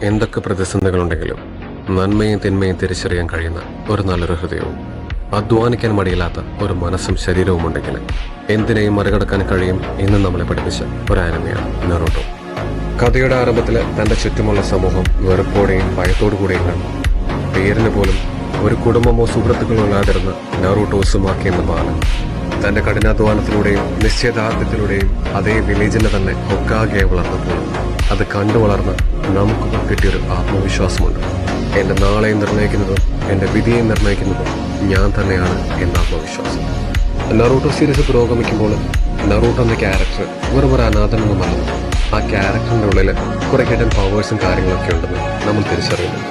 എന്തൊക്കെ പ്രതിസന്ധികളുണ്ടെങ്കിലും നന്മയും തിന്മയും തിരിച്ചറിയാൻ കഴിയുന്ന ഒരു നല്ലൊരു ഹൃദയവും അധ്വാനിക്കാൻ മടിയില്ലാത്ത ഒരു മനസ്സും ശരീരവും ഉണ്ടെങ്കിൽ എന്തിനേയും മറികടക്കാൻ കഴിയും എന്ന് നമ്മളെ പഠിപ്പിച്ച ഒരു ആനിമയാണ് നറൂട്ടോ. കഥയുടെ ആരംഭത്തിൽ തന്റെ ചുറ്റുമുള്ള സമൂഹം വെറുപ്പോടെയും ഭയത്തോടു കൂടെയും കണ്ടു. പേരിന് പോലും ഒരു കുടുംബമോ സുഹൃത്തുക്കളോ ഇല്ലാതിരുന്ന നറൂട്ടോ ഉസുമാക്കി എന്ന ബാലൻ തന്റെ കഠിനാധ്വാനത്തിലൂടെയും നിശ്ചയദാർഢ്യത്തിലൂടെയും അതേ വില്ലേജിനെ തന്നെ ഒക്കാകെ വളർന്നപ്പോൾ അത് കണ്ടു വളർന്ന് നമുക്കൊക്കെ കിട്ടിയൊരു ആത്മവിശ്വാസമുണ്ട്. എന്റെ നാളെ നിർണ്ണയിക്കുന്നതും എന്റെ വിധിയെ നിർണ്ണയിക്കുന്നതും ഞാൻ തന്നെയാണ് എന്ന ആത്മവിശ്വാസം. നറൂട്ടോ സീരീസ് പുരോഗമിക്കുമ്പോൾ നറൂട്ടോ എന്ന ക്യാരക്ടർ വെറും ഒരു അനാഥനൊന്നുമല്ല. ആ ക്യാരക്ടറിന്റെ ഉള്ളിൽ കുറെ ഹിഡൻ പവേഴ്സും കാര്യങ്ങളൊക്കെ ഉണ്ടെന്ന് നമ്മൾ തിരിച്ചറിയുന്നു.